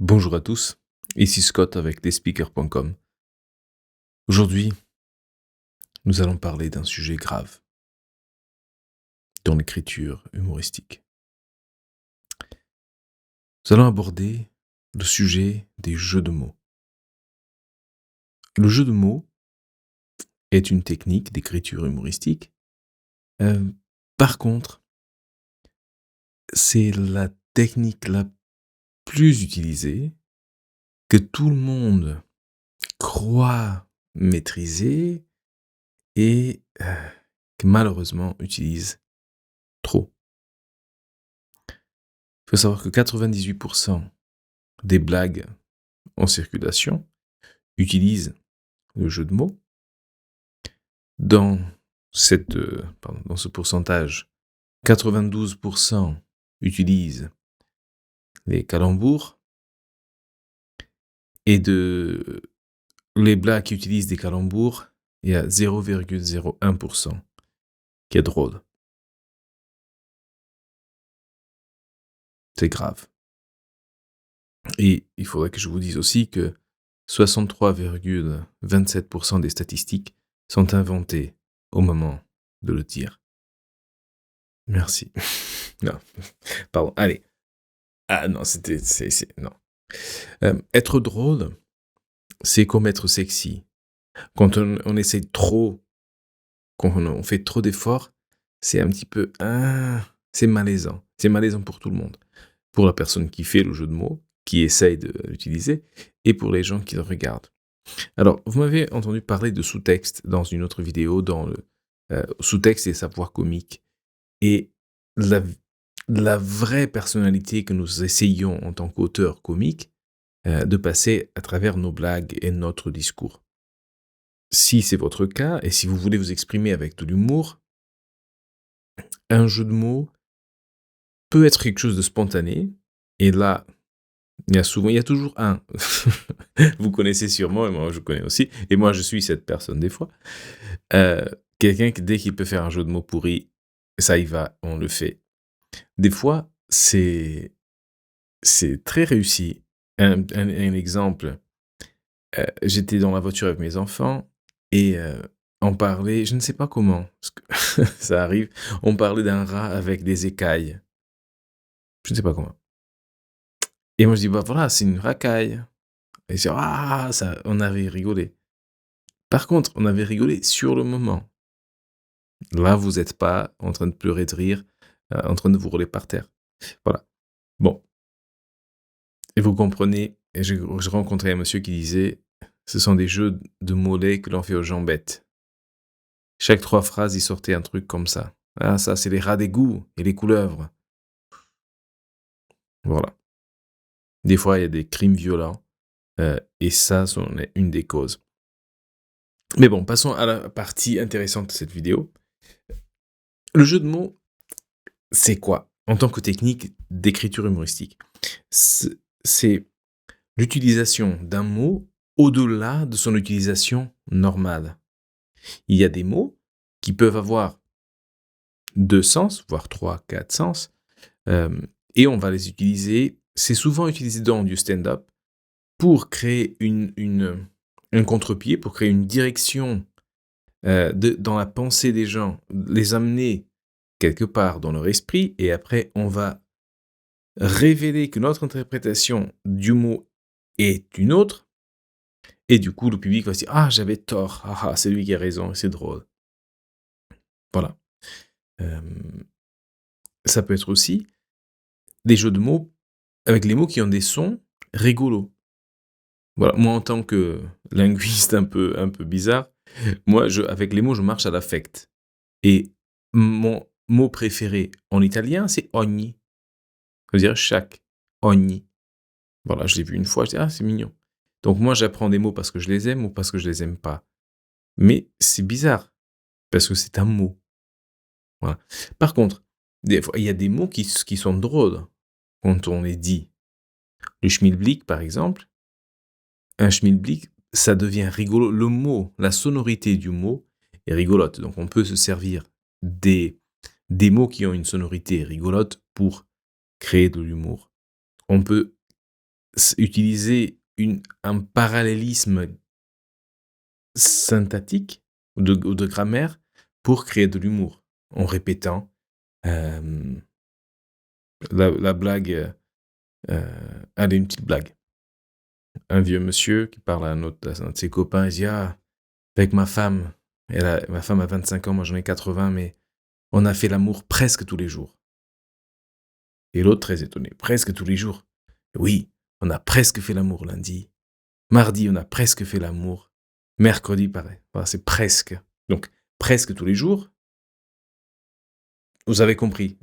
Bonjour à tous, ici Scott avec lespeakers.com. Aujourd'hui, nous allons parler d'un sujet grave dans l'écriture humoristique. Nous allons aborder le sujet des jeux de mots. Le jeu de mots est une technique d'écriture humoristique. Par contre, c'est la technique la plus utilisée que tout le monde croit maîtriser et que malheureusement utilise trop. Il faut savoir que 98% des blagues en circulation utilisent le jeu de mots. Dans ce pourcentage, 92% utilisent les calembours et de les blagues qui utilisent des calembours, il y a 0,01% qui est drôle. C'est grave. Et il faudrait que je vous dise aussi que 63,27% des statistiques sont inventées au moment de le dire. Merci. Non, pardon, allez. Ah non, non. Être drôle, c'est comme être sexy. Quand on essaie trop, quand on fait trop d'efforts, c'est un petit peu... c'est malaisant. C'est malaisant pour tout le monde. Pour la personne qui fait le jeu de mots, qui essaye de l'utiliser, et pour les gens qui le regardent. Alors, vous m'avez entendu parler de sous-texte dans une autre vidéo, dans le sous-texte et savoir comique. Et la vraie personnalité que nous essayons en tant qu'auteur comique de passer à travers nos blagues et notre discours. Si c'est votre cas, et si vous voulez vous exprimer avec de l'humour, un jeu de mots peut être quelque chose de spontané, et là, il y a toujours un. Vous connaissez sûrement, et moi je connais aussi, et moi je suis cette personne des fois. Quelqu'un qui, dès qu'il peut faire un jeu de mots pourri, ça y va, on le fait. Des fois, c'est très réussi. Un exemple, j'étais dans la voiture avec mes enfants, et on parlait, je ne sais pas comment, parce que ça arrive, on parlait d'un rat avec des écailles. Je ne sais pas comment. Et moi je dis, bah voilà, c'est une racaille. Et c'est, ça, on avait rigolé. Par contre, on avait rigolé sur le moment. Là, vous n'êtes pas en train de pleurer de rire, en train de vous rouler par terre. Voilà. Bon. Et vous comprenez, et je rencontrais un monsieur qui disait, ce sont des jeux de mollets que l'on fait aux gens bêtes. Chaque 3 phrases, il sortait un truc comme ça. Ah, ça, c'est les rats d'égout et les couleuvres. Voilà. Des fois, il y a des crimes violents, et ça, c'en est une des causes. Mais bon, passons à la partie intéressante de cette vidéo. Le jeu de mots, c'est quoi en tant que technique d'écriture humoristique? C'est l'utilisation d'un mot au-delà de son utilisation normale. Il y a des mots qui peuvent avoir 2 sens, voire 3, 4 sens, et on va les utiliser. C'est souvent utilisé dans du stand-up pour créer un contre-pied, pour créer une direction dans la pensée des gens, les amener quelque part dans leur esprit, et après on va révéler que notre interprétation du mot est une autre, et du coup le public va se dire « Ah, j'avais tort, c'est lui qui a raison, c'est drôle ». Voilà. Ça peut être aussi des jeux de mots avec les mots qui ont des sons rigolos. Voilà, moi en tant que linguiste un peu bizarre, moi avec les mots je marche à l'affect. Et mon mot préféré en italien c'est ogni. Ça veut dire chaque, ogni. Voilà, je l'ai vu une fois, je dis c'est mignon. Donc moi j'apprends des mots parce que je les aime ou parce que je les aime pas. Mais c'est bizarre parce que c'est un mot. Voilà. Par contre, des fois il y a des mots qui sont drôles quand on les dit. Le schmilblick par exemple, un schmilblick, ça devient rigolo. Le mot, la sonorité du mot est rigolote. Donc on peut se servir des mots qui ont une sonorité rigolote pour créer de l'humour. On peut utiliser un parallélisme synthétique ou de grammaire pour créer de l'humour en répétant euh, la blague. Allez, une petite blague. Un vieux monsieur qui parle à un de ses copains, il dit: «Ah, avec ma femme, ma femme a 25 ans, moi j'en ai 80, mais on a fait l'amour presque tous les jours.» Et l'autre très étonné: «Presque tous les jours?» «Oui, on a presque fait l'amour lundi. Mardi, on a presque fait l'amour. Mercredi, pareil.» Voilà, c'est presque. Donc, presque tous les jours, vous avez compris.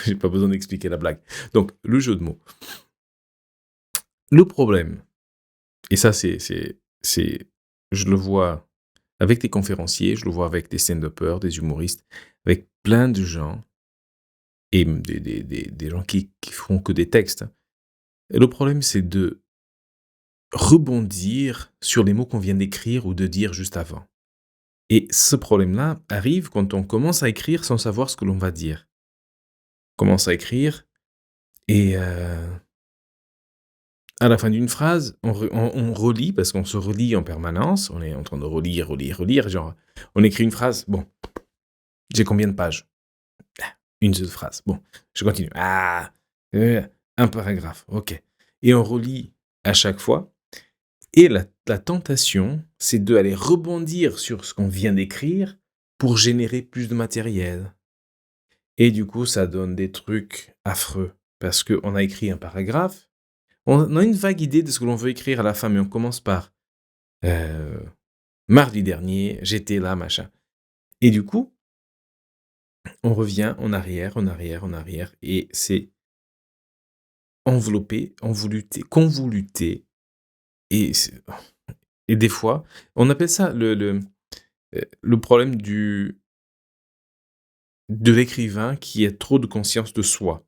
J'ai pas besoin d'expliquer la blague. Donc, le jeu de mots. Le problème, et ça, je le vois avec des conférenciers, je le vois avec des stand-uppers, des humoristes, avec plein de gens, et des gens qui font que des textes. Et le problème, c'est de rebondir sur les mots qu'on vient d'écrire ou de dire juste avant. Et ce problème-là arrive quand on commence à écrire sans savoir ce que l'on va dire. On commence à écrire et à la fin d'une phrase, on relit, parce qu'on se relit en permanence, on est en train de relire, genre, on écrit une phrase, bon, j'ai combien de pages? Une seule phrase, bon, je continue, un paragraphe, ok. Et on relit à chaque fois, et la tentation, c'est d'aller rebondir sur ce qu'on vient d'écrire pour générer plus de matériel. Et du coup, ça donne des trucs affreux, parce qu'on a écrit un paragraphe, on a une vague idée de ce que l'on veut écrire à la fin, mais on commence par mardi dernier, j'étais là, machin. Et du coup, on revient en arrière, et c'est enveloppé, envoluté, convoluté, et, et des fois, on appelle ça le problème de l'écrivain qui a trop de conscience de soi,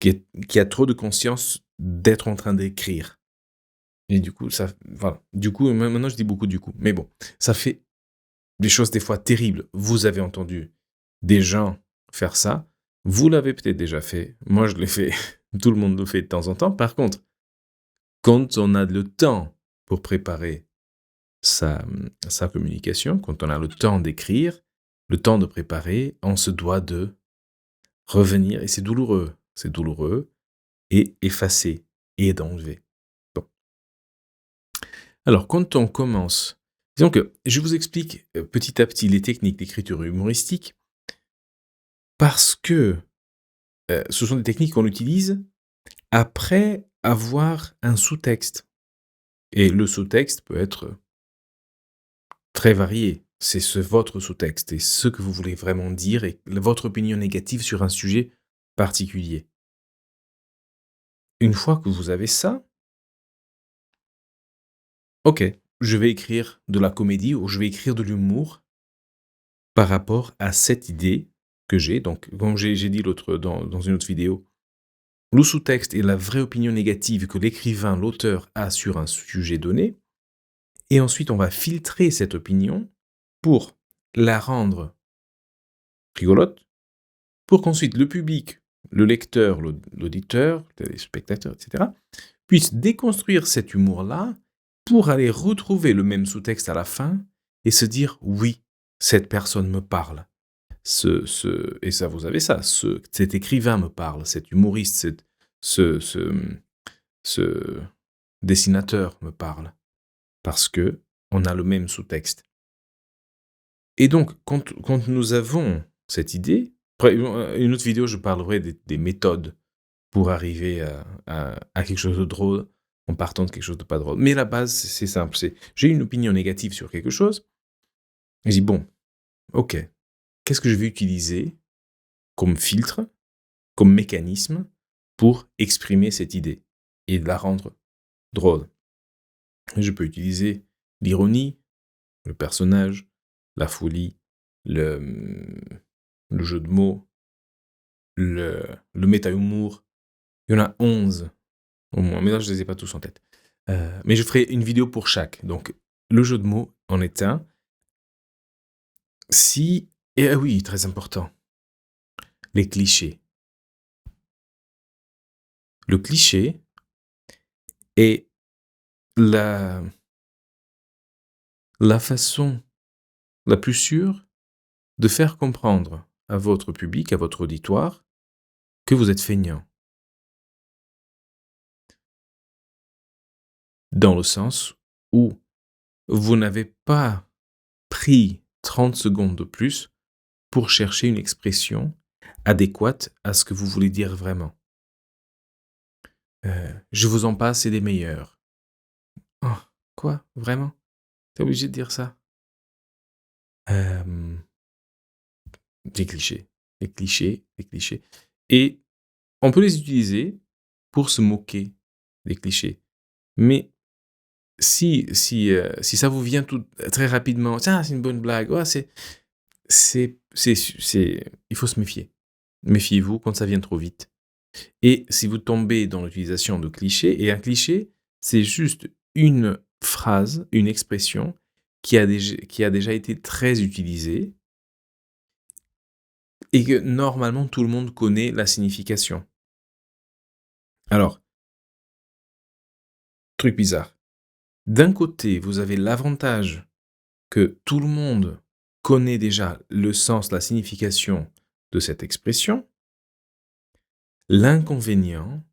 qui a trop de conscience d'être en train d'écrire. Et du coup, voilà. Du coup, maintenant je dis beaucoup du coup. Mais bon, ça fait des choses des fois terribles. Vous avez entendu des gens faire ça. Vous l'avez peut-être déjà fait. Moi, je l'ai fait. Tout le monde le fait de temps en temps. Par contre, quand on a le temps pour préparer sa communication, quand on a le temps d'écrire, le temps de préparer, on se doit de revenir. Et c'est douloureux. C'est douloureux. Et effacer. Et d'enlever. Bon. Alors, quand on commence, disons que je vous explique petit à petit les techniques d'écriture humoristique, parce que ce sont des techniques qu'on utilise après avoir un sous-texte. Et le sous-texte peut être très varié. C'est votre sous-texte et ce que vous voulez vraiment dire et votre opinion négative sur un sujet particulier. Une fois que vous avez ça, ok, je vais écrire de la comédie ou je vais écrire de l'humour par rapport à cette idée que j'ai. Donc, comme j'ai dit dans une autre vidéo, le sous-texte est la vraie opinion négative que l'écrivain, l'auteur a sur un sujet donné. Et ensuite, on va filtrer cette opinion pour la rendre rigolote, pour qu'ensuite le public, le lecteur, l'auditeur, les spectateurs, etc., puisse déconstruire cet humour-là pour aller retrouver le même sous-texte à la fin et se dire « oui, cette personne me parle ». Et ça, vous avez ça, cet écrivain me parle, cet humoriste, ce dessinateur me parle, parce que on a le même sous-texte. Et donc, quand nous avons cette idée, après, une autre vidéo, je parlerai des méthodes pour arriver à quelque chose de drôle en partant de quelque chose de pas drôle. Mais la base, c'est simple, j'ai une opinion négative sur quelque chose, et je dis, bon, ok, qu'est-ce que je vais utiliser comme filtre, comme mécanisme pour exprimer cette idée et la rendre drôle? Et je peux utiliser l'ironie, le personnage, la folie, le jeu de mots, le méta-humour. Il y en a 11 au moins, mais là, je ne les ai pas tous en tête. Mais je ferai une vidéo pour chaque. Donc, le jeu de mots en est un. Et oui, très important, les clichés. Le cliché Et la, la façon la plus sûre de faire comprendre à votre public, à votre auditoire, que vous êtes feignant. Dans le sens où vous n'avez pas pris 30 secondes de plus pour chercher une expression adéquate à ce que vous voulez dire vraiment. Je vous en passe, c'est des meilleurs. Oh, quoi? Vraiment? T'es obligé de dire ça? Euh, des clichés. Des clichés, des clichés. Et on peut les utiliser pour se moquer des clichés. Mais si ça vous vient tout très rapidement, tiens, c'est une bonne blague, ouais, il faut se méfier. Méfiez-vous quand ça vient trop vite. Et si vous tombez dans l'utilisation de clichés, et un cliché, c'est juste une phrase, une expression qui a déjà été très utilisée et que normalement tout le monde connaît la signification. Alors, truc bizarre. D'un côté, vous avez l'avantage que tout le monde connaît déjà le sens, la signification de cette expression. L'inconvénient,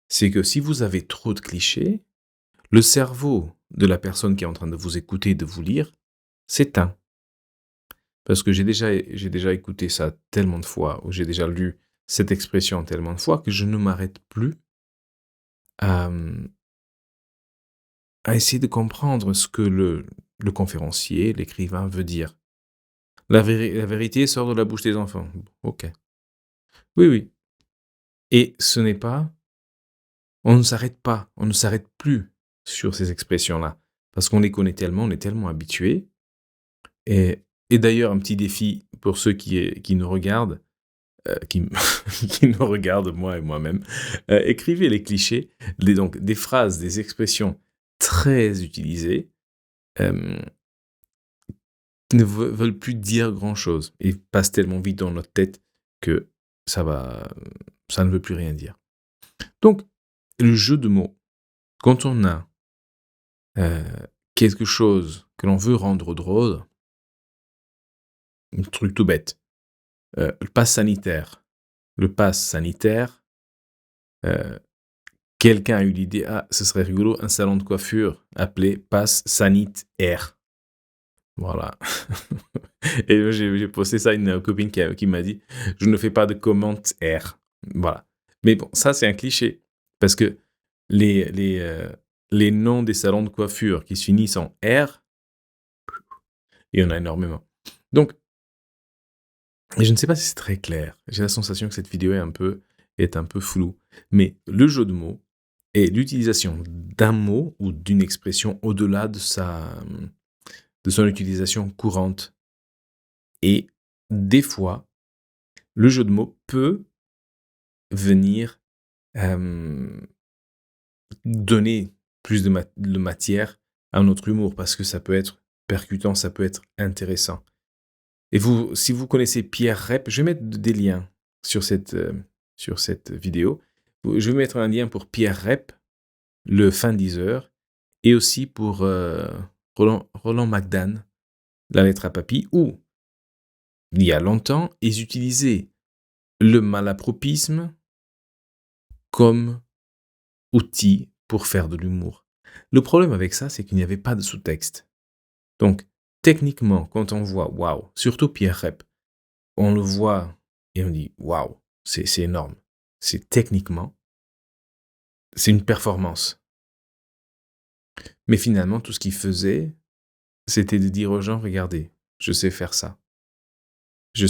c'est que si vous avez trop de clichés, le cerveau de la personne qui est en train de vous écouter, de vous lire, s'éteint. Parce que j'ai déjà écouté ça tellement de fois, ou j'ai déjà lu cette expression tellement de fois, que je ne m'arrête plus à, à essayer de comprendre ce que le conférencier, l'écrivain veut dire. La vérité sort de la bouche des enfants. Ok. Oui, oui. Et ce n'est pas... On ne s'arrête pas, on ne s'arrête plus sur ces expressions-là. Parce qu'on les connaît tellement, on est tellement habitués. Et d'ailleurs, un petit défi pour ceux qui nous regardent, qui nous regardent, moi et moi-même, écrivez les clichés, donc des phrases, des expressions très utilisées, qui ne veulent plus dire grand-chose et passent tellement vite dans notre tête que ça ne veut plus rien dire. Donc, le jeu de mots, quand on a quelque chose que l'on veut rendre drôle, un truc tout bête, le pass sanitaire. Le pass sanitaire, quelqu'un a eu l'idée, ah, ce serait rigolo, un salon de coiffure appelé pass sanitaire. Voilà. Et j'ai posté ça à une copine qui m'a dit, je ne fais pas de commentaires. Voilà. Mais bon, ça c'est un cliché. Parce que les noms des salons de coiffure qui se finissent en R, il y en a énormément. Donc, je ne sais pas si c'est très clair. J'ai la sensation que cette vidéo est un peu floue. Mais le jeu de mots et l'utilisation d'un mot ou d'une expression au-delà de son utilisation courante. Et des fois, le jeu de mots peut venir donner plus de matière à notre humour parce que ça peut être percutant, ça peut être intéressant. Et si vous connaissez Pierre Rep, je vais mettre des liens sur cette vidéo. Je vais mettre un lien pour Pierre Rep, le fin 10h, et aussi pour Roland McDan, la lettre à papy, où, il y a longtemps, ils utilisaient le malapropisme comme outil pour faire de l'humour. Le problème avec ça, c'est qu'il n'y avait pas de sous-texte. Donc, techniquement, quand on voit, waouh, surtout Pierre Rep, on le voit et on dit, waouh, c'est énorme. C'est techniquement, c'est une performance. Mais finalement, tout ce qu'il faisait, c'était de dire aux gens, regardez, je sais faire ça. Je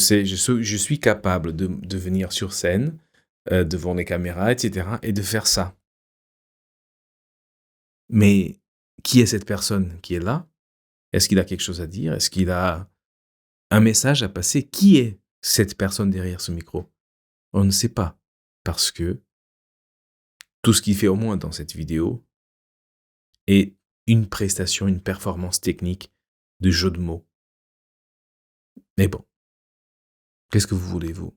suis capable de venir sur scène, devant les caméras, etc., et de faire ça. Mais qui est cette personne qui est là? Est-ce qu'il a quelque chose à dire? Est-ce qu'il a un message à passer? Qui est cette personne derrière ce micro? On ne sait pas. Parce que tout ce qu'il fait au moins dans cette vidéo est une prestation, une performance technique de jeu de mots. Mais bon, qu'est-ce que vous voulez, vous?